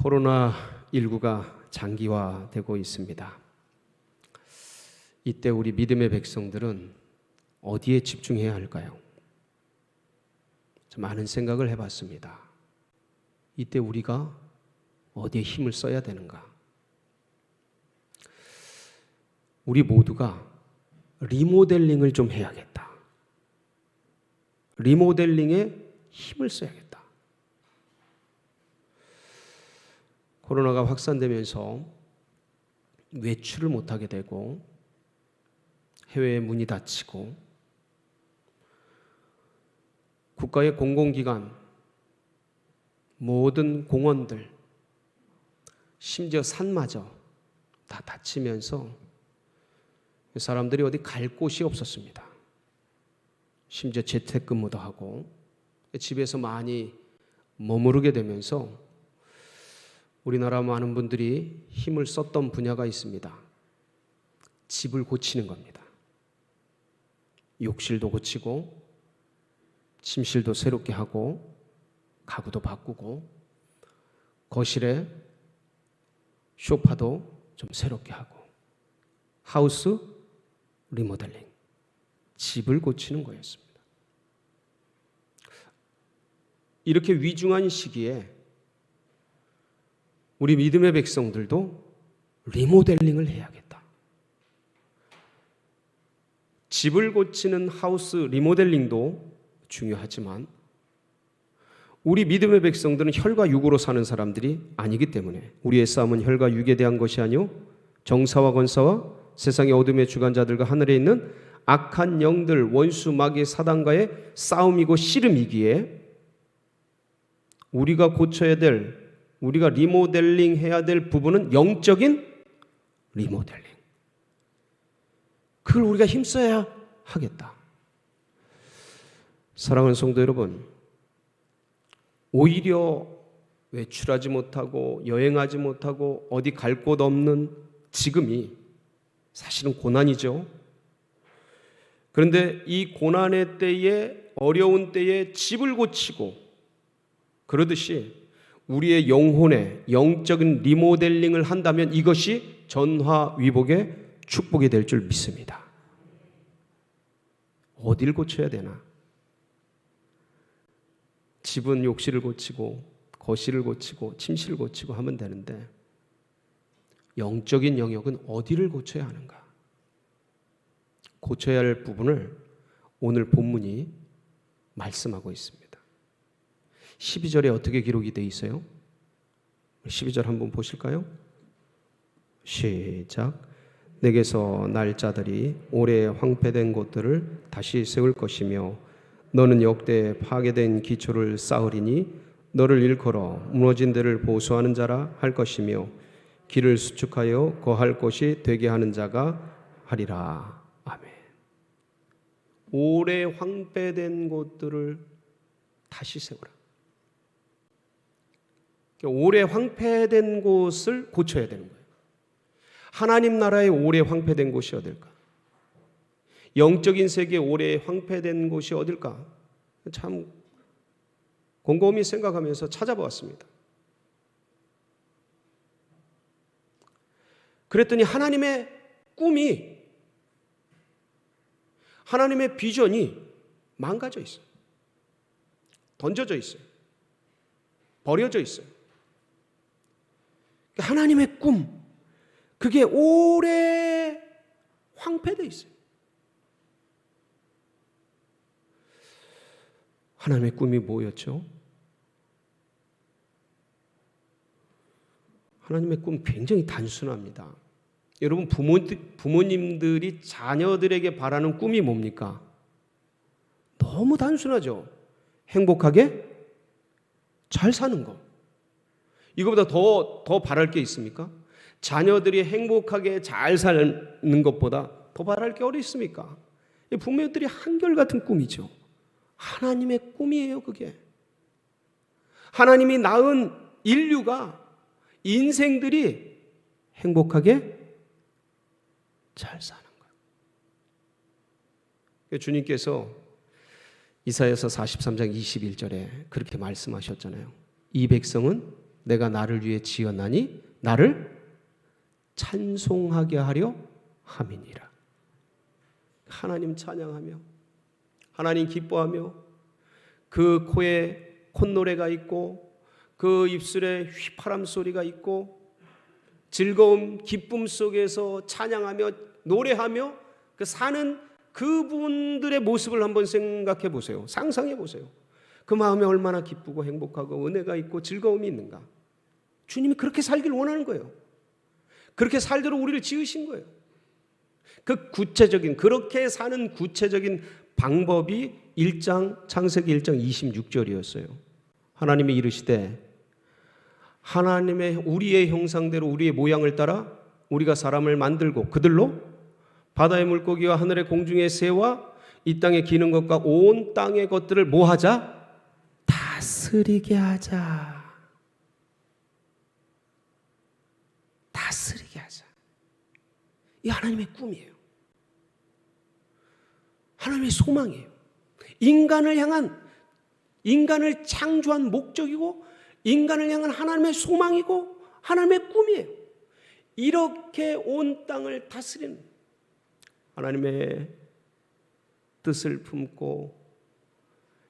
코로나19가 장기화되고 있습니다. 이때 우리 믿음의 백성들은 어디에 집중해야 할까요? 많은 생각을 해봤습니다. 이때 우리가 어디에 힘을 써야 되는가? 우리 모두가 리모델링을 좀 해야겠다. 리모델링에 힘을 써야겠다. 코로나가 확산되면서 외출을 못하게 되고 해외의 문이 닫히고 국가의 공공기관, 모든 공원들, 심지어 산마저 다 닫히면서 사람들이 어디 갈 곳이 없었습니다. 심지어 재택근무도 하고 집에서 많이 머무르게 되면서 우리나라 많은 분들이 힘을 썼던 분야가 있습니다. 집을 고치는 겁니다. 욕실도 고치고 침실도 새롭게 하고 가구도 바꾸고 거실에 소파도 좀 새롭게 하고 하우스 리모델링, 집을 고치는 거였습니다. 이렇게 위중한 시기에 우리 믿음의 백성들도 리모델링을 해야겠다. 집을 고치는 하우스 리모델링도 중요하지만 우리 믿음의 백성들은 혈과 육으로 사는 사람들이 아니기 때문에 우리의 싸움은 혈과 육에 대한 것이 아니요 정사와 권사와 세상의 어둠의 주관자들과 하늘에 있는 악한 영들, 원수, 마귀, 사단과의 싸움이고 씨름이기에 우리가 고쳐야 될, 우리가 리모델링 해야 될 부분은 영적인 리모델링. 그걸 우리가 힘써야 하겠다. 사랑하는 성도 여러분, 오히려 외출하지 못하고 여행하지 못하고 어디 갈 곳 없는 지금이 사실은 고난이죠. 그런데 이 고난의 때에, 어려운 때에 집을 고치고 그러듯이 우리의 영혼의 영적인 리모델링을 한다면 이것이 전화위복의 축복이 될 줄 믿습니다. 어딜 고쳐야 되나? 집은 욕실을 고치고 거실을 고치고 침실을 고치고 하면 되는데 영적인 영역은 어디를 고쳐야 하는가? 고쳐야 할 부분을 오늘 본문이 말씀하고 있습니다. 12절에 어떻게 기록이 되어 있어요? 12절 한번 보실까요? 시작. 내게서 날 자들이 오래 황폐된 곳들을 다시 세울 것이며 너는 역대 파괴된 기초를 쌓으리니 너를 일컬어 무너진 데를 보수하는 자라 할 것이며 길을 수축하여 거할 곳이 되게 하는 자가 하리라. 아멘. 오래 황폐된 곳들을 다시 세우라. 오래 황폐된 곳을 고쳐야 되는 거예요. 하나님 나라의 오래 황폐된 곳이 어딜까? 영적인 세계에 오래 황폐된 곳이 어딜까? 참 곰곰이 생각하면서 찾아보았습니다. 그랬더니 하나님의 꿈이, 하나님의 비전이 망가져 있어요. 던져져 있어요. 버려져 있어요. 하나님의 꿈, 그게 오래 황폐되어 있어요. 하나님의 꿈이 뭐였죠? 하나님의 꿈 굉장히 단순합니다. 여러분 부모님들이 자녀들에게 바라는 꿈이 뭡니까? 너무 단순하죠. 행복하게 잘 사는 거. 이거보다 더 바랄 게 있습니까? 자녀들이 행복하게 잘 사는 것보다 더 바랄 게 어디 있습니까? 부모들이 한결같은 꿈이죠. 하나님의 꿈이에요, 그게. 하나님이 낳은 인류가, 인생들이 행복하게 잘 사는 거예요. 주님께서 이사야서 43장 21절에 그렇게 말씀하셨잖아요. 이 백성은 내가 나를 위해 지었나니 나를 찬송하게 하려 함이니라. 하나님 찬양하며 하나님 기뻐하며 그 코에 콧노래가 있고 그 입술에 휘파람 소리가 있고 즐거움 기쁨 속에서 찬양하며 노래하며 그 사는 그분들의 모습을 한번 생각해 보세요. 상상해 보세요. 그 마음에 얼마나 기쁘고 행복하고 은혜가 있고 즐거움이 있는가. 주님이 그렇게 살길 원하는 거예요. 그렇게 살도록 우리를 지으신 거예요. 그 구체적인 그렇게 사는 구체적인 방법이 창세기 1장 26절이었어요. 하나님이 이르시되 하나님의 우리의 형상대로 우리의 모양을 따라 우리가 사람을 만들고 그들로 바다의 물고기와 하늘의 공중의 새와 이 땅에 기는 것과 온 땅의 것들을 뭐 하자? 다스리게 하자. 다스리게 하자. 이 하나님의 꿈이에요. 하나님의 소망이에요. 인간을 창조한 목적이고 인간을 향한 하나님의 소망이고 하나님의 꿈이에요. 이렇게 온 땅을 다스리는 하나님의 뜻을 품고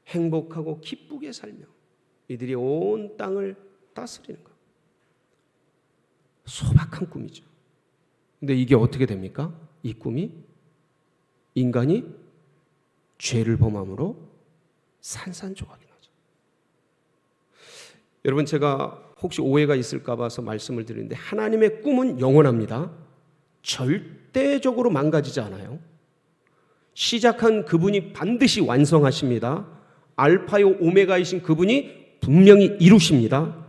행복하고 기쁘게 살며 이들이 온 땅을 다스리는 것. 소박한 꿈이죠. 근데 이게 어떻게 됩니까? 이 꿈이 인간이 죄를 범함으로 산산조각이 나죠. 여러분, 제가 혹시 오해가 있을까 봐서 말씀을 드리는데 하나님의 꿈은 영원합니다. 절대적으로 망가지지 않아요. 시작한 그분이 반드시 완성하십니다. 알파요 오메가이신 그분이 분명히 이루십니다.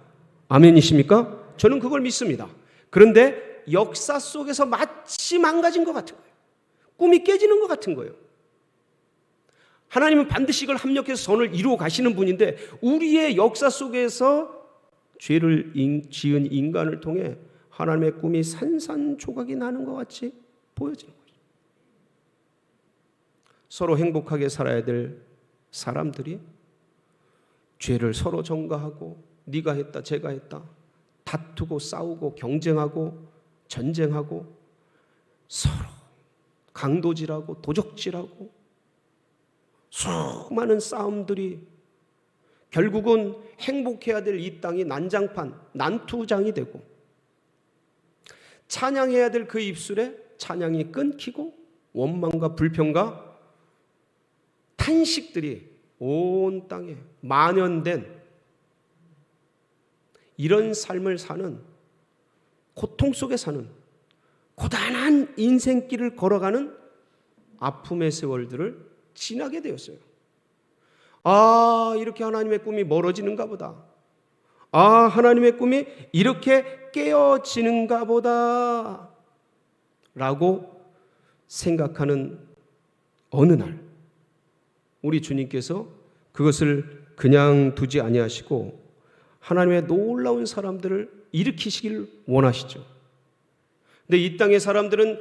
아멘이십니까? 저는 그걸 믿습니다. 그런데 역사 속에서 마치 망가진 것 같은 거예요. 꿈이 깨지는 것 같은 거예요. 하나님은 반드시 이걸 합력해서 선을 이루어 가시는 분인데 우리의 역사 속에서 죄를 지은 인간을 통해 하나님의 꿈이 산산조각이 나는 것 같이 보여지는 거죠. 서로 행복하게 살아야 될 사람들이 죄를 서로 전가하고 네가 했다 제가 했다 다투고 싸우고 경쟁하고 전쟁하고 서로 강도질하고 도적질하고 수많은 싸움들이 결국은 행복해야 될 이 땅이 난장판, 난투장이 되고 찬양해야 될 그 입술에 찬양이 끊기고 원망과 불평과 탄식들이 온 땅에 만연된 이런 삶을 사는 고통 속에 사는 고단한 인생길을 걸어가는 아픔의 세월들을 지나게 되었어요. 아, 이렇게 하나님의 꿈이 멀어지는가 보다. 아, 하나님의 꿈이 이렇게 깨어지는가 보다 라고 생각하는 어느 날 우리 주님께서 그것을 그냥 두지 아니하시고 하나님의 놀라운 사람들을 일으키시길 원하시죠. 근데 이 땅의 사람들은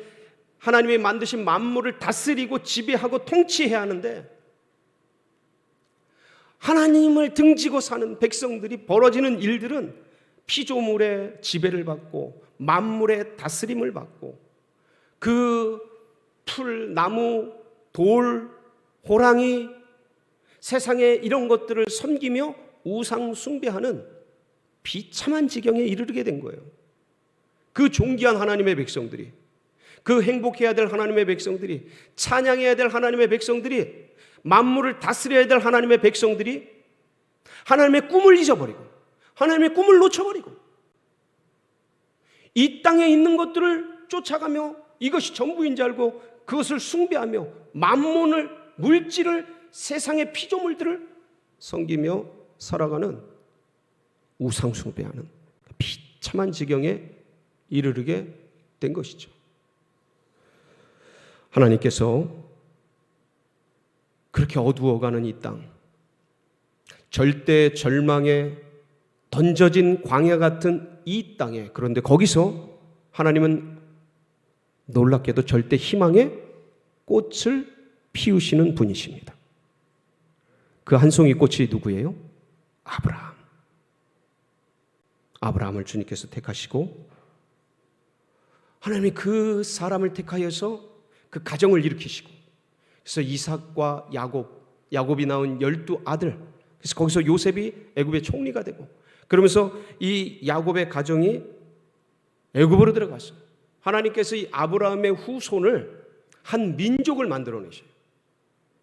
하나님이 만드신 만물을 다스리고 지배하고 통치해야 하는데 하나님을 등지고 사는 백성들이 벌어지는 일들은 피조물의 지배를 받고 만물의 다스림을 받고 그 풀, 나무, 돌, 호랑이 세상에 이런 것들을 섬기며 우상 숭배하는 비참한 지경에 이르게 된 거예요. 그 존귀한 하나님의 백성들이 그 행복해야 될 하나님의 백성들이 찬양해야 될 하나님의 백성들이 만물을 다스려야 될 하나님의 백성들이 하나님의 꿈을 잊어버리고 하나님의 꿈을 놓쳐버리고 이 땅에 있는 것들을 쫓아가며 이것이 전부인 줄 알고 그것을 숭배하며 만몬을 물질을 세상의 피조물들을 섬기며 살아가는 우상 숭배하는 비참한 지경에 이르게 된 것이죠. 하나님께서 그렇게 어두워가는 이 땅, 절대 절망에 던져진 광야 같은 이 땅에, 그런데 거기서 하나님은 놀랍게도 절대 희망의 꽃을 피우시는 분이십니다. 그 한 송이 꽃이 누구예요? 아브라함. 아브라함을 주님께서 택하시고 하나님이 그 사람을 택하여서 그 가정을 일으키시고 그래서 이삭과 야곱이 낳은 12아들, 그래서 거기서 요셉이 애굽의 총리가 되고 그러면서 이 야곱의 가정이 애굽으로 들어갔어요. 하나님께서 이 아브라함의 후손을 한 민족을 만들어내셔요.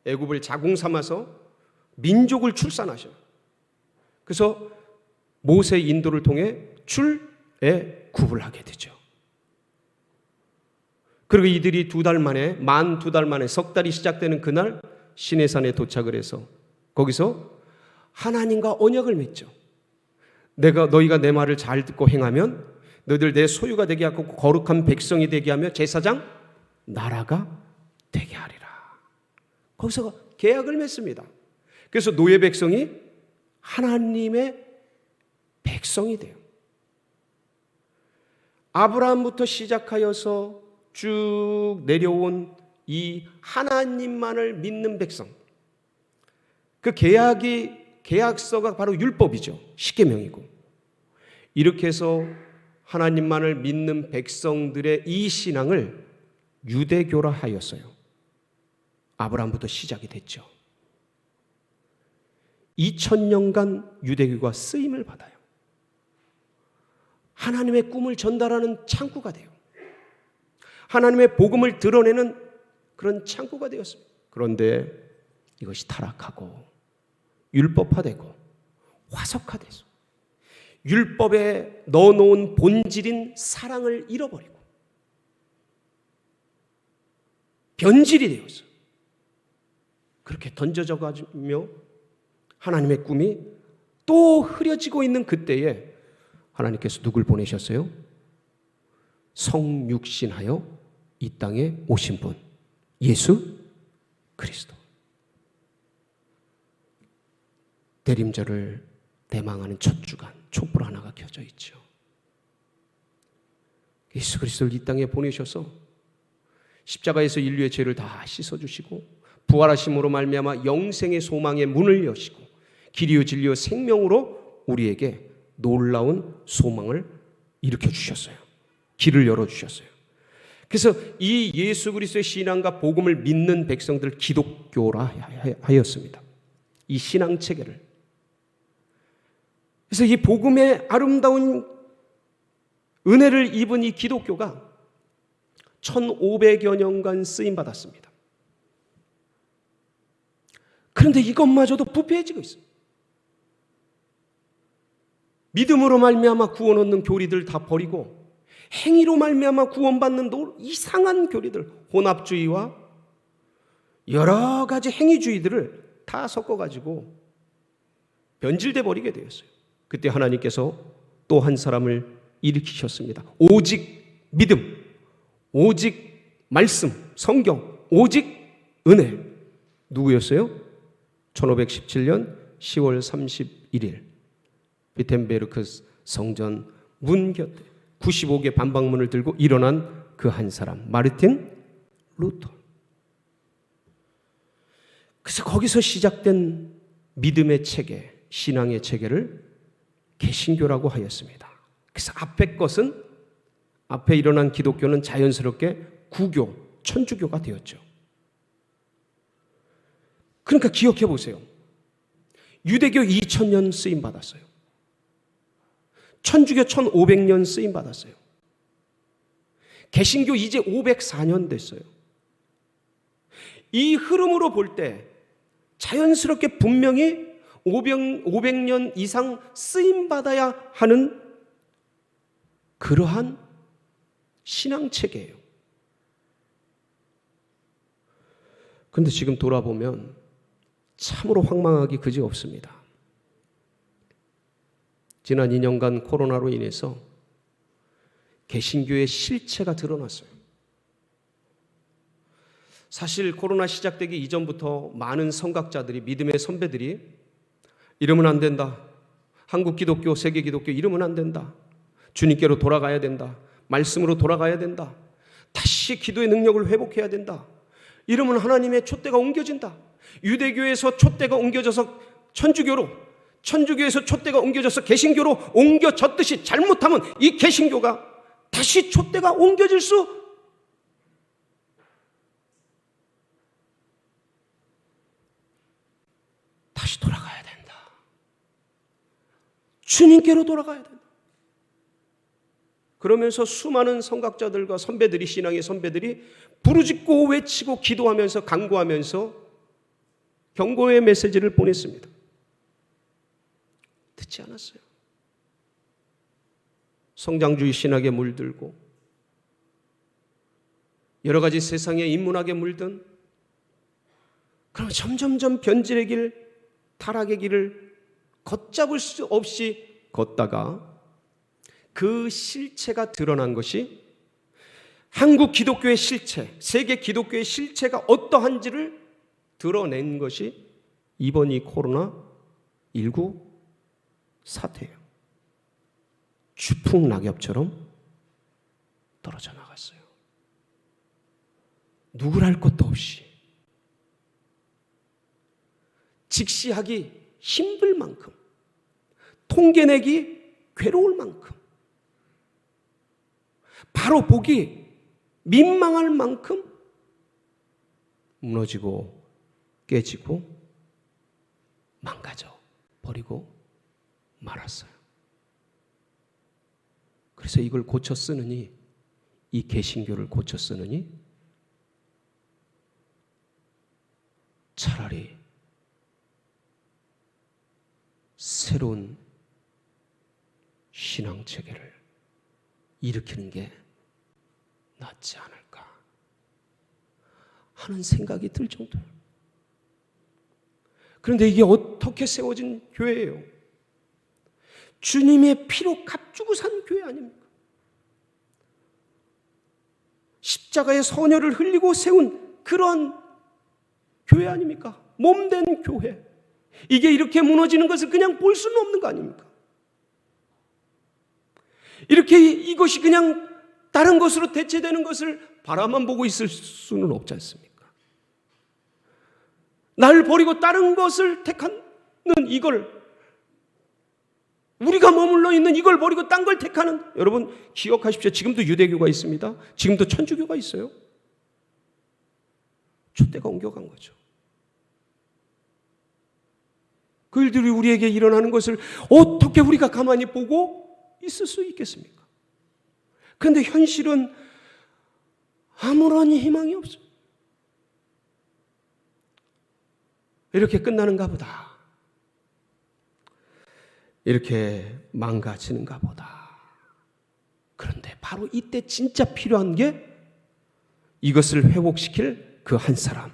애굽을 자궁 삼아서 민족을 출산하셔요. 그래서 모세의 인도를 통해 출애굽을 하게 되죠. 그리고 이들이 만 2달 만에 석 달이 시작되는 그날 시내산에 도착을 해서 거기서 하나님과 언약을 맺죠. 너희가 내 말을 잘 듣고 행하면 너희들 내 소유가 되게 하고 거룩한 백성이 되게 하며 제사장 나라가 되게 하리라. 거기서 계약을 맺습니다. 그래서 노예 백성이 하나님의 백성이 돼요. 아브라함부터 시작하여서 쭉 내려온 이 하나님만을 믿는 백성, 그 계약서가 바로 율법이죠. 십계명이고. 이렇게 해서 하나님만을 믿는 백성들의 이 신앙을 유대교라 하였어요. 아브라함부터 시작이 됐죠. 2000년간 유대교가 쓰임을 받아요. 하나님의 꿈을 전달하는 창구가 돼요. 하나님의 복음을 드러내는 그런 창구가 되었습니다. 그런데 이것이 타락하고 율법화되고 화석화돼서 율법에 넣어놓은 본질인 사랑을 잃어버리고 변질이 되었어요. 그렇게 던져져가며 하나님의 꿈이 또 흐려지고 있는 그때에 하나님께서 누굴 보내셨어요? 성육신하여 이 땅에 오신 분, 예수 그리스도. 대림절을 대망하는 첫 주간 촛불 하나가 켜져 있죠. 예수 그리스도를 이 땅에 보내셔서 십자가에서 인류의 죄를 다 씻어주시고 부활하심으로 말미암아 영생의 소망의 문을 여시고 길이요 진리요 생명으로 우리에게 놀라운 소망을 일으켜 주셨어요. 길을 열어주셨어요. 그래서 이 예수 그리스도의 신앙과 복음을 믿는 백성들 기독교라 하였습니다. 이 신앙 체계를. 그래서 이 복음의 아름다운 은혜를 입은 이 기독교가 1500여 년간 쓰임받았습니다. 그런데 이것마저도 부패해지고 있습니다. 믿음으로 말미암아 구원 얻는 교리들 다 버리고 행위로 말미암아 구원받는 이상한 교리들, 혼합주의와 여러 가지 행위주의들을 다 섞어가지고 변질돼 버리게 되었어요. 그때 하나님께서 또 한 사람을 일으키셨습니다. 오직 믿음, 오직 말씀, 성경, 오직 은혜. 누구였어요? 1517년 10월 31일 비텐베르크 성전 문 곁에 95개 반박문을 들고 일어난 그 한 사람, 마르틴 루터. 그래서 거기서 시작된 믿음의 체계, 신앙의 체계를 개신교라고 하였습니다. 그래서 앞에 일어난 기독교는 자연스럽게 구교, 천주교가 되었죠. 그러니까 기억해 보세요. 유대교 2000년 쓰임 받았어요. 천주교 1500년 쓰임 받았어요. 개신교 이제 504년 됐어요. 이 흐름으로 볼 때 자연스럽게 분명히 500년 이상 쓰임 받아야 하는 그러한 신앙 체계예요. 그런데 지금 돌아보면 참으로 황망하기 그지없습니다. 지난 2년간 코로나로 인해서 개신교의 실체가 드러났어요. 사실 코로나 시작되기 이전부터 많은 선각자들이, 믿음의 선배들이 이러면 안 된다. 한국 기독교, 세계 기독교 이러면 안 된다. 주님께로 돌아가야 된다. 말씀으로 돌아가야 된다. 다시 기도의 능력을 회복해야 된다. 이러면 하나님의 촛대가 옮겨진다. 유대교에서 촛대가 옮겨져서 천주교로, 천주교에서 촛대가 옮겨져서 개신교로 옮겨졌듯이 잘못하면 이 개신교가 다시 촛대가 옮겨질 수 다시 돌아가야 된다. 주님께로 돌아가야 된다. 그러면서 수많은 선각자들과 선배들이, 신앙의 선배들이 부르짖고 외치고 기도하면서 간구하면서 경고의 메시지를 보냈습니다. 듣지 않았어요. 성장주의 신학에 물들고 여러 가지 세상의 인문학에 물든, 그럼 점점점 변질의 길, 타락의 길을 걷잡을 수 없이 걷다가 그 실체가 드러난 것이, 한국 기독교의 실체, 세계 기독교의 실체가 어떠한지를 드러낸 것이 이번 이 코로나19 사태예요. 추풍낙엽처럼 떨어져 나갔어요. 누굴 알 것도 없이, 직시하기 힘들 만큼, 통계내기 괴로울 만큼, 바로 보기 민망할 만큼 무너지고 깨지고 망가져 버리고 말았어요. 그래서 이걸 고쳐 쓰느니, 이 개신교를 고쳐 쓰느니 차라리 새로운 신앙 체계를 일으키는 게 낫지 않을까 하는 생각이 들 정도예요. 그런데 이게 어떻게 세워진 교회예요? 주님의 피로 값주고 산 교회 아닙니까? 십자가의 선혈을 흘리고 세운 그런 교회 아닙니까? 몸된 교회. 이게 이렇게 무너지는 것을 그냥 볼 수는 없는 거 아닙니까? 이렇게 이것이 그냥 다른 것으로 대체되는 것을 바라만 보고 있을 수는 없지 않습니까? 날 버리고 다른 것을 택하는 이걸, 우리가 머물러 있는 이걸 버리고 딴 걸 택하는, 여러분 기억하십시오. 지금도 유대교가 있습니다. 지금도 천주교가 있어요. 촛대가 옮겨간 거죠. 그 일들이 우리에게 일어나는 것을 어떻게 우리가 가만히 보고 있을 수 있겠습니까? 그런데 현실은 아무런 희망이 없어요. 이렇게 끝나는가 보다, 이렇게 망가지는가 보다. 그런데 바로 이때 진짜 필요한 게 이것을 회복시킬 그 한 사람.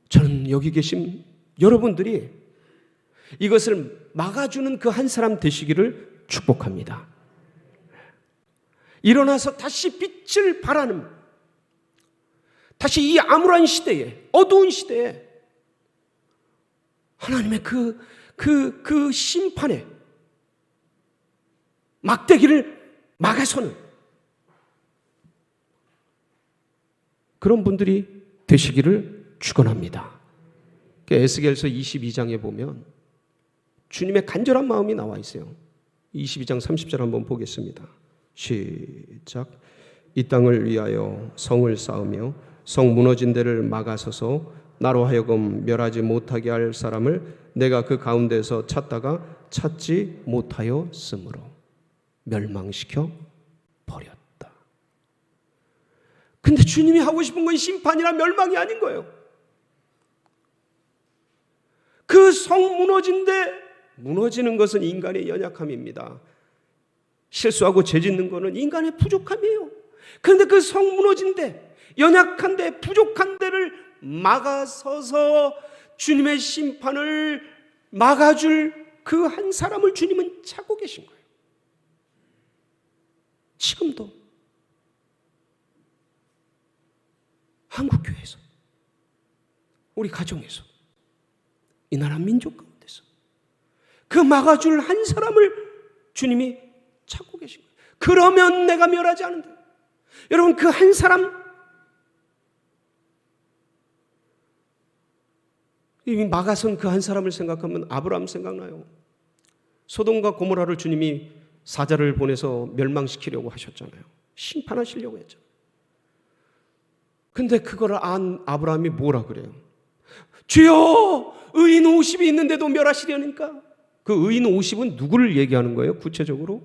저는 여기 계신 여러분들이 이것을 막아주는 그 한 사람 되시기를 축복합니다. 일어나서 다시 빛을 발하는, 다시 이 암울한 시대에, 어두운 시대에 하나님의 그 심판에 막대기를 막아서는 그런 분들이 되시기를 축원합니다. 에스겔서 22장에 보면 주님의 간절한 마음이 나와 있어요. 22장 30절 한번 보겠습니다. 시작. 이 땅을 위하여 성을 쌓으며 성 무너진 데를 막아서서 나로 하여금 멸하지 못하게 할 사람을 내가 그 가운데서 찾다가 찾지 못하였으므로 멸망시켜 버렸다. 근데 주님이 하고 싶은 건 심판이나 멸망이 아닌 거예요. 그 성 무너진 데, 무너지는 것은 인간의 연약함입니다. 실수하고 죄 짓는 것은 인간의 부족함이에요. 그런데 그 성 무너진 데, 연약한 데, 부족한 데를 막아서서 주님의 심판을 막아줄 그 한 사람을 주님은 찾고 계신 거예요. 지금도 한국교회에서, 우리 가정에서, 이 나라 민족 가운데서 그 막아줄 한 사람을 주님이 찾고 계신 거예요. 그러면 내가 멸하지 않는다. 여러분, 그 한 사람, 이 막아선 그 한 사람을 생각하면 아브라함 생각나요. 소돔과 고모라를 주님이 사자를 보내서 멸망시키려고 하셨잖아요. 심판하시려고 했죠. 근데 그걸 안 아브라함이 뭐라 그래요? 주여, 의인 50이 있는데도 멸하시려니까. 그 의인 50은 누구를 얘기하는 거예요? 구체적으로?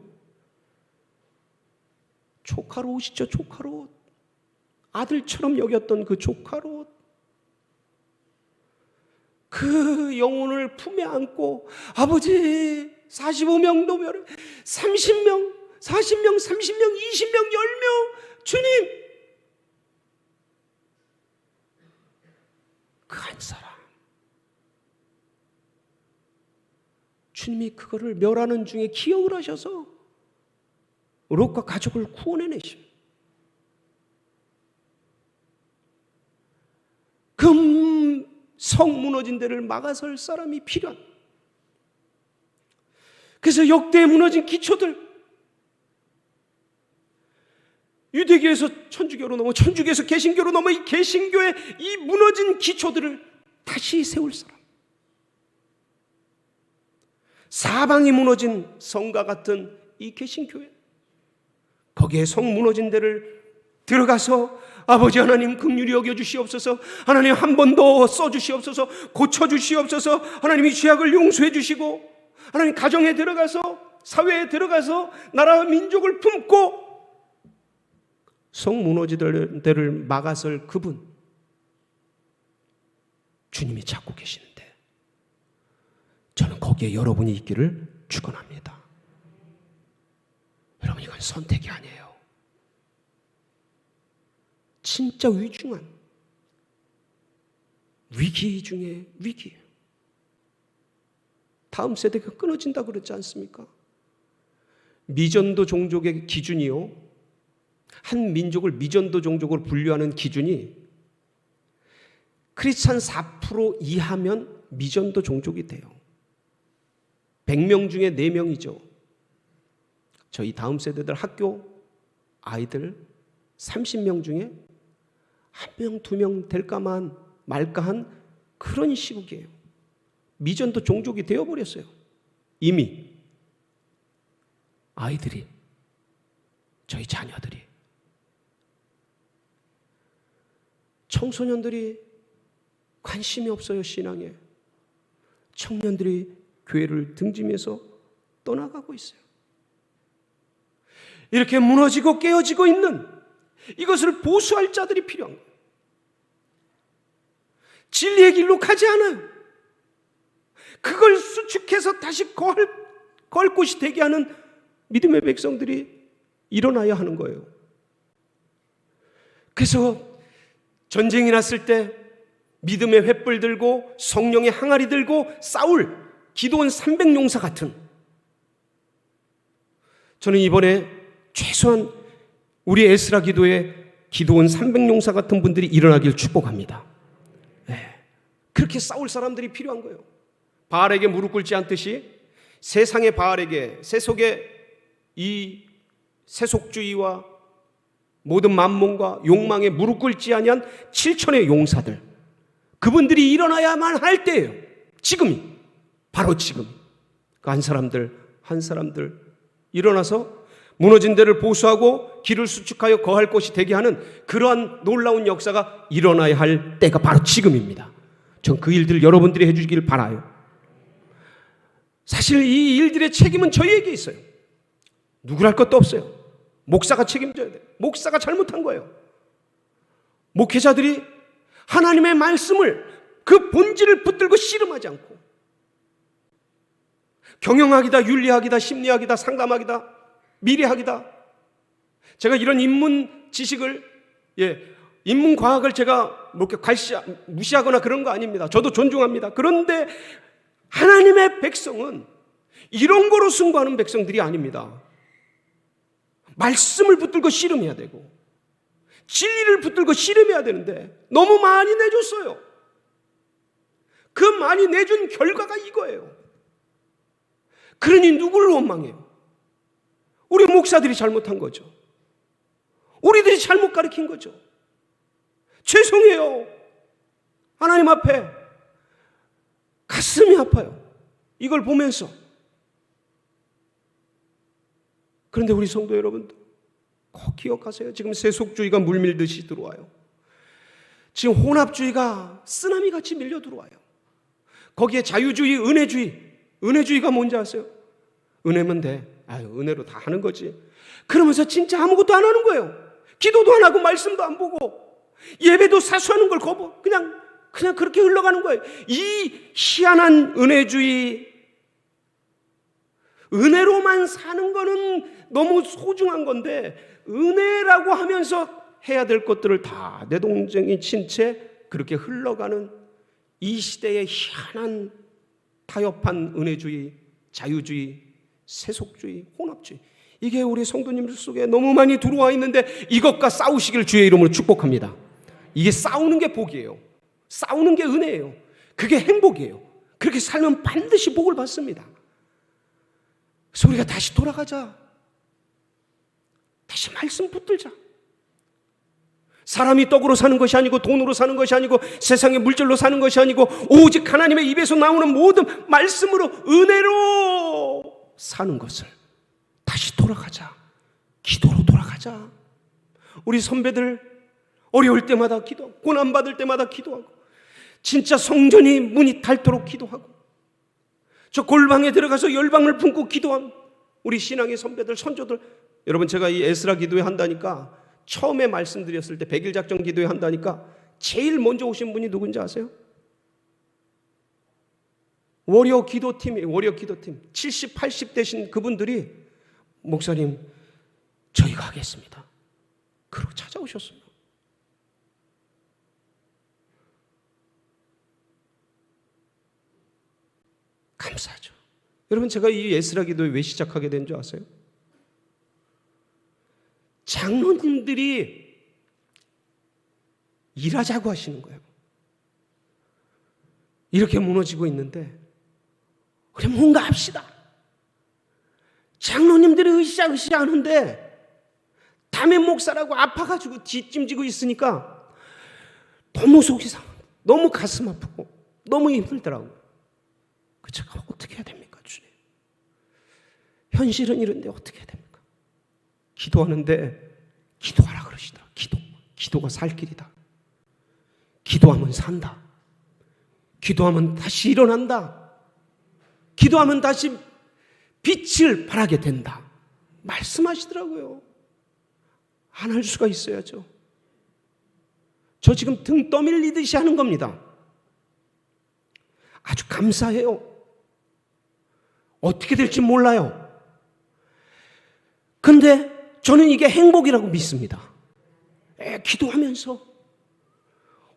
조카롯이죠. 조카롯. 아들처럼 여겼던 그 조카롯. 그 영혼을 품에 안고 아버지 45명도 멸해 30명, 40명, 30명, 20명, 10명 주님 그 한 사람 주님이 그거를 멸하는 중에 기억을 하셔서 롯과 가족을 구원해내십니다. 그 성 무너진 데를 막아설 사람이 필요한. 그래서 역대에 무너진 기초들, 유대교에서 천주교로 넘어, 천주교에서 개신교로 넘어, 이 개신교의 이 무너진 기초들을 다시 세울 사람, 사방이 무너진 성과 같은 이 개신교회, 거기에 성 무너진 데를 들어가서 아버지 하나님 긍휼히 여겨주시옵소서, 하나님 한 번 더 써주시옵소서, 고쳐주시옵소서, 하나님이 죄악을 용서해 주시고, 하나님 가정에 들어가서 사회에 들어가서 나라와 민족을 품고 성 무너지는 데를 막아설 그분 주님이 찾고 계시는데 저는 거기에 여러분이 있기를 축원합니다. 여러분, 이건 선택이 아니에요. 진짜 위중한 위기 중에 위기예요. 다음 세대가 끊어진다 그러지 않습니까? 미전도 종족의 기준이요, 한 민족을 미전도 종족으로 분류하는 기준이 크리스찬 4% 이하면 미전도 종족이 돼요. 100명 중에 4명이죠. 저희 다음 세대들 학교 아이들 30명 중에 1명, 2명 될까만 말까한 그런 시국이에요. 미전도 종족이 되어버렸어요. 이미 아이들이, 저희 자녀들이, 청소년들이 관심이 없어요. 신앙에. 청년들이 교회를 등지면서 떠나가고 있어요. 이렇게 무너지고 깨어지고 있는 이것을 보수할 자들이 필요한 거예요. 진리의 길로 가지 않아요. 그걸 수축해서 다시 거할 곳이 되게 하는 믿음의 백성들이 일어나야 하는 거예요. 그래서 전쟁이 났을 때 믿음의 횃불 들고 성령의 항아리 들고 싸울 기도원 300용사 같은, 저는 이번에 최소한 우리 에스라 기도에 기도원 300용사 같은 분들이 일어나길 축복합니다. 네. 그렇게 싸울 사람들이 필요한 거예요. 바알에게 무릎 꿇지 않듯이 세상의 바알에게, 세속의 이 세속주의와 모든 만몬과 욕망에 무릎 꿇지 아니한 7천의 용사들, 그분들이 일어나야만 할 때예요. 지금이, 바로 지금. 한 사람들 일어나서 무너진 데를 보수하고 길을 수축하여 거할 곳이 되게 하는 그러한 놀라운 역사가 일어나야 할 때가 바로 지금입니다. 전 그 일들을 여러분들이 해주시길 바라요. 사실 이 일들의 책임은 저희에게 있어요. 누구랄 것도 없어요. 목사가 책임져야 돼요. 목사가 잘못한 거예요. 목회자들이 하나님의 말씀을, 그 본질을 붙들고 씨름하지 않고 경영학이다, 윤리학이다, 심리학이다, 상담학이다, 미래학이다, 제가 이런 인문 지식을, 인문과학을 제가 무시하거나 그런 거 아닙니다. 저도 존중합니다. 그런데 하나님의 백성은 이런 거로 승부하는 백성들이 아닙니다. 말씀을 붙들고 씨름해야 되고 진리를 붙들고 씨름해야 되는데 너무 많이 내줬어요. 그 많이 내준 결과가 이거예요. 그러니 누구를 원망해요? 우리 목사들이 잘못한 거죠. 우리들이 잘못 가르친 거죠. 죄송해요. 하나님 앞에 가슴이 아파요. 이걸 보면서. 그런데 우리 성도 여러분들 꼭 기억하세요. 지금 세속주의가 물밀듯이 들어와요. 지금 혼합주의가 쓰나미같이 밀려 들어와요. 거기에 자유주의, 은혜주의가 뭔지 아세요? 은혜면 돼. 은혜로 다 하는 거지. 그러면서 진짜 아무것도 안 하는 거예요. 기도도 안 하고 말씀도 안 보고 예배도 사수하는 걸 거부. 그냥 그렇게 흘러가는 거예요. 이 희한한 은혜주의, 은혜로만 사는 거는 너무 소중한 건데 은혜라고 하면서 해야 될 것들을 다 내동댕이 친 채 그렇게 흘러가는 이 시대의 희한한 타협한 은혜주의, 자유주의, 세속주의, 혼합주의, 이게 우리 성도님들 속에 너무 많이 들어와 있는데 이것과 싸우시길 주의 이름으로 축복합니다. 이게 싸우는 게 복이에요. 싸우는 게 은혜예요. 그게 행복이에요. 그렇게 살면 반드시 복을 받습니다. 그래서 우리가 다시 돌아가자. 다시 말씀 붙들자. 사람이 떡으로 사는 것이 아니고 돈으로 사는 것이 아니고 세상의 물질로 사는 것이 아니고 오직 하나님의 입에서 나오는 모든 말씀으로 은혜로 사는 것을 다시 돌아가자. 기도로 돌아가자. 우리 선배들 어려울 때마다 기도하고 고난받을 때마다 기도하고 진짜 성전이 문이 닳도록 기도하고 저 골방에 들어가서 열방을 품고 기도한 우리 신앙의 선배들, 선조들. 여러분, 제가 이 에스라 기도회 한다니까 처음에 말씀드렸을 때 100일 작전 기도회 한다니까 제일 먼저 오신 분이 누군지 아세요? 워리어 기도팀이에요. 워리어 기도팀. 70, 80 되신 그분들이 목사님 저희가 하겠습니다. 그러고 찾아오셨어요. 감사하죠. 여러분, 제가 이 에스라 기도회 왜 시작하게 된 줄 아세요? 장로님들이 일하자고 하시는 거예요. 이렇게 무너지고 있는데 우리 뭔가 합시다. 장로님들이 으쌰으쌰 하는데 담임 목사라고 아파가지고 뒷짐지고 있으니까 너무 속이 상해. 너무 가슴 아프고 너무 힘들더라고요. 제가 어떻게 해야 됩니까, 주님? 현실은 이런데 어떻게 해야 됩니까? 기도하는데 기도하라 그러시더라. 기도가 살 길이다. 기도하면 산다. 기도하면 다시 일어난다. 기도하면 다시 빛을 발하게 된다. 말씀하시더라고요. 안 할 수가 있어야죠. 저 지금 등 떠밀리듯이 하는 겁니다. 아주 감사해요. 어떻게 될지 몰라요. 근데 저는 이게 행복이라고 믿습니다. 기도하면서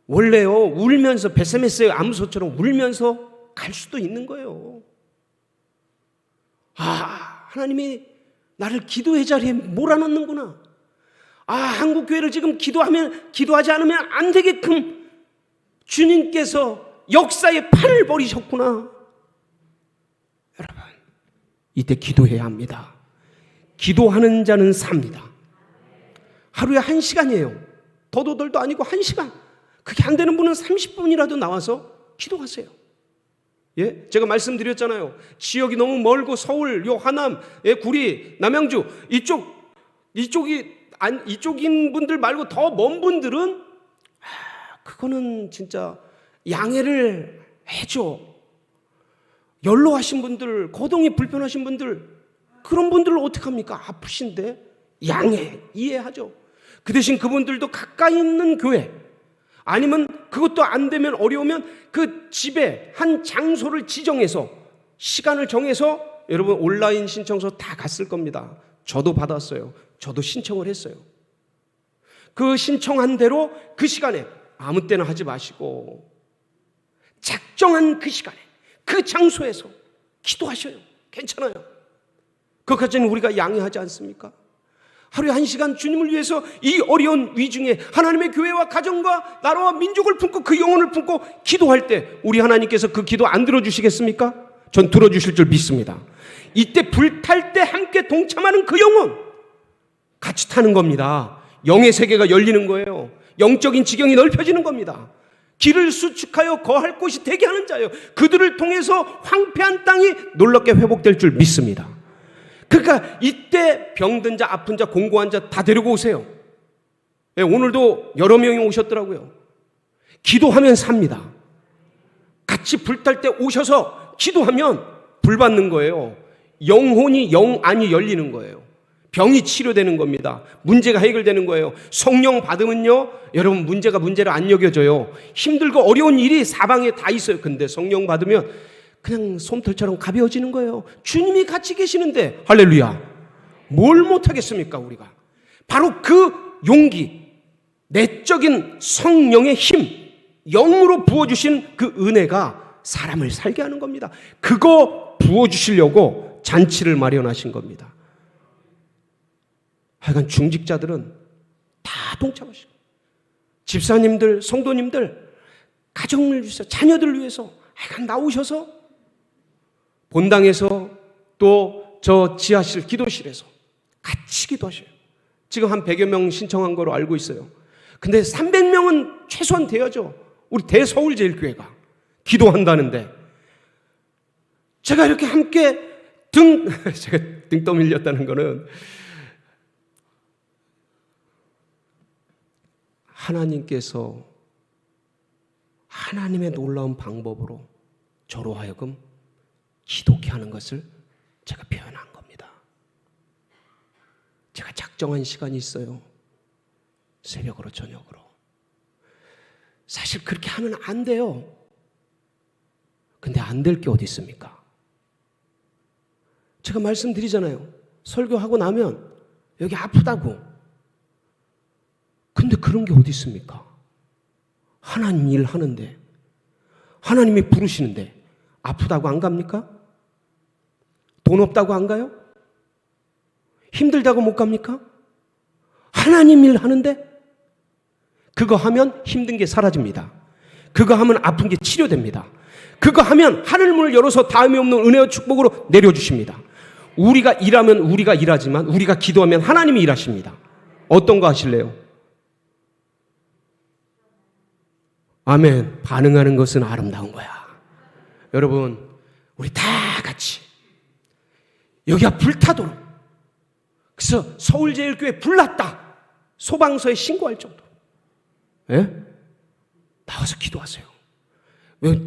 원래요, 울면서 베세메스의 암소처럼 울면서 갈 수도 있는 거예요. 하나님이 나를 기도의 자리에 몰아넣는구나. 한국교회를 지금 기도하지 않으면 안 되게끔 주님께서 역사의 판을 벌이셨구나. 여러분, 이때 기도해야 합니다. 기도하는 자는 삽니다. 하루에 1시간이에요. 더도 덜도 아니고 1시간. 그게 안 되는 분은 30분이라도 나와서 기도하세요. 예? 제가 말씀드렸잖아요. 지역이 너무 멀고 서울, 하남, 구리, 남양주 이쪽인 분들 말고 더 먼 분들은 그거는 진짜 양해를 해줘. 연로하신 분들, 거동이 불편하신 분들, 그런 분들을 어떡합니까? 아프신데 양해, 이해하죠. 그 대신 그분들도 가까이 있는 교회, 아니면 그것도 안 되면 어려우면 그 집에 한 장소를 지정해서 시간을 정해서, 여러분 온라인 신청서 다 갔을 겁니다. 저도 받았어요. 저도 신청을 했어요. 그 신청한 대로 그 시간에 아무 때나 하지 마시고 작정한 그 시간에 그 장소에서 기도하셔요. 괜찮아요. 그것까지는 우리가 양해하지 않습니까? 하루에 1시간 주님을 위해서 이 어려운 위중에 하나님의 교회와 가정과 나라와 민족을 품고 그 영혼을 품고 기도할 때 우리 하나님께서 그 기도 안 들어주시겠습니까? 전 들어주실 줄 믿습니다. 이때 불탈 때 함께 동참하는 그 영혼, 같이 타는 겁니다. 영의 세계가 열리는 거예요. 영적인 지경이 넓혀지는 겁니다. 길을 수축하여 거할 곳이 되게 하는 자예요. 그들을 통해서 황폐한 땅이 놀랍게 회복될 줄 믿습니다. 그러니까 이때 병든 자, 아픈 자, 공고한 자 다 데리고 오세요. 예, 오늘도 여러 명이 오셨더라고요. 기도하면 삽니다. 같이 불탈 때 오셔서 기도하면 불 받는 거예요. 영혼이 영안이 열리는 거예요. 병이 치료되는 겁니다. 문제가 해결되는 거예요. 성령 받으면요, 여러분 문제가 문제로 안 여겨져요. 힘들고 어려운 일이 사방에 다 있어요. 근데 성령 받으면 그냥 솜털처럼 가벼워지는 거예요. 주님이 같이 계시는데 할렐루야. 뭘 못하겠습니까 우리가. 바로 그 용기, 내적인 성령의 힘, 영으로 부어주신 그 은혜가 사람을 살게 하는 겁니다. 그거 부어주시려고 잔치를 마련하신 겁니다. 하여간 중직자들은 다 동참하시고, 집사님들, 성도님들, 가정을 위해서, 자녀들을 위해서 하여간 나오셔서 본당에서 또 저 지하실 기도실에서 같이 기도하셔요. 지금 한 100여 명 신청한 거로 알고 있어요. 근데 300명은 최소한 돼야죠. 우리 대서울제일교회가 기도한다는데 제가 이렇게 함께 제가 등 떠밀렸다는 거는 하나님께서 하나님의 놀라운 방법으로 저로 하여금 기도케 하는 것을 제가 표현한 겁니다. 제가 작정한 시간이 있어요. 새벽으로 저녁으로. 사실 그렇게 하면 안 돼요. 근데 안 될 게 어디 있습니까? 제가 말씀드리잖아요. 설교하고 나면 여기 아프다고. 근데 그런 게 어디 있습니까? 하나님 일 하는데, 하나님이 부르시는데 아프다고 안 갑니까? 돈 없다고 안 가요? 힘들다고 못 갑니까? 하나님 일 하는데 그거 하면 힘든 게 사라집니다. 그거 하면 아픈 게 치료됩니다. 그거 하면 하늘문을 열어서 다음이 없는 은혜와 축복으로 내려주십니다. 우리가 일하면 우리가 일하지만 우리가 기도하면 하나님이 일하십니다. 어떤 거 하실래요? 아멘. 반응하는 것은 아름다운 거야. 여러분, 우리 다 같이 여기가 불타도록, 그래서 서울제일교회 불났다 소방서에 신고할 정도. 예? 나와서 기도하세요.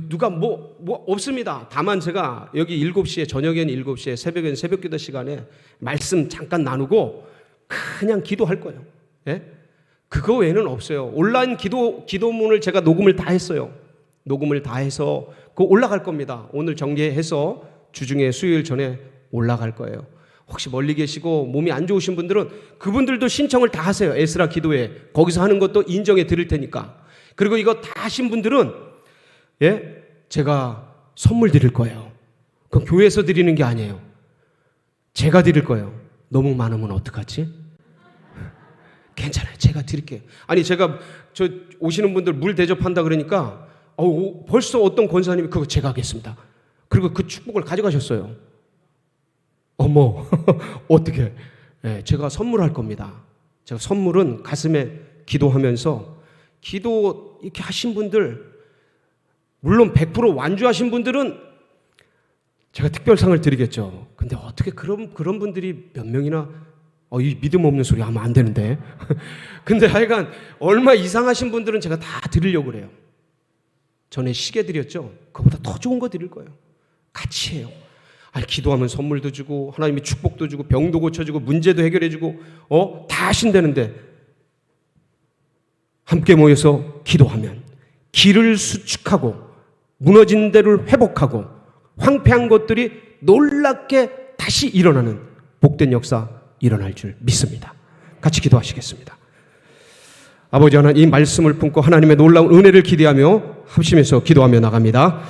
누가 뭐 없습니다. 다만 제가 여기 7시에, 저녁에는 7시에, 새벽에는 새벽기도 시간에 말씀 잠깐 나누고 그냥 기도할 거예요. 예? 그거 외에는 없어요. 온라인 기도문을 제가 녹음을 다 했어요. 녹음을 다 해서 그거 올라갈 겁니다. 오늘 정리해서 주중에 수요일 전에 올라갈 거예요. 혹시 멀리 계시고 몸이 안 좋으신 분들은 그분들도 신청을 다 하세요. 에스라 기도회 거기서 하는 것도 인정해 드릴 테니까. 그리고 이거 다 하신 분들은 제가 선물 드릴 거예요. 그건 교회에서 드리는 게 아니에요. 제가 드릴 거예요. 너무 많으면 어떡하지? 괜찮아요. 제가 드릴게요. 아니 제가 저 오시는 분들 물 대접한다 그러니까 벌써 어떤 권사님이 그거 제가 하겠습니다. 그리고 그 축복을 가져가셨어요. 어머 어떻게? 제가 선물할 겁니다. 제가 선물은 가슴에 기도하면서 기도 이렇게 하신 분들, 물론 100% 완주하신 분들은 제가 특별상을 드리겠죠. 근데 어떻게 그런 분들이 몇 명이나 이 믿음 없는 소리 하면 안 되는데. 근데 하여간 얼마 이상하신 분들은 제가 다 드리려고 그래요. 전에 시계 드렸죠. 그보다 더 좋은 거 드릴 거예요. 같이 해요. 아니 기도하면 선물도 주고 하나님이 축복도 주고 병도 고쳐주고 문제도 해결해주고 다 하신다는데 함께 모여서 기도하면 길을 수축하고 무너진 데를 회복하고 황폐한 것들이 놀랍게 다시 일어나는 복된 역사 일어날 줄 믿습니다. 같이 기도하시겠습니다. 아버지 하나님, 이 말씀을 품고 하나님의 놀라운 은혜를 기대하며 합심해서 기도하며 나갑니다.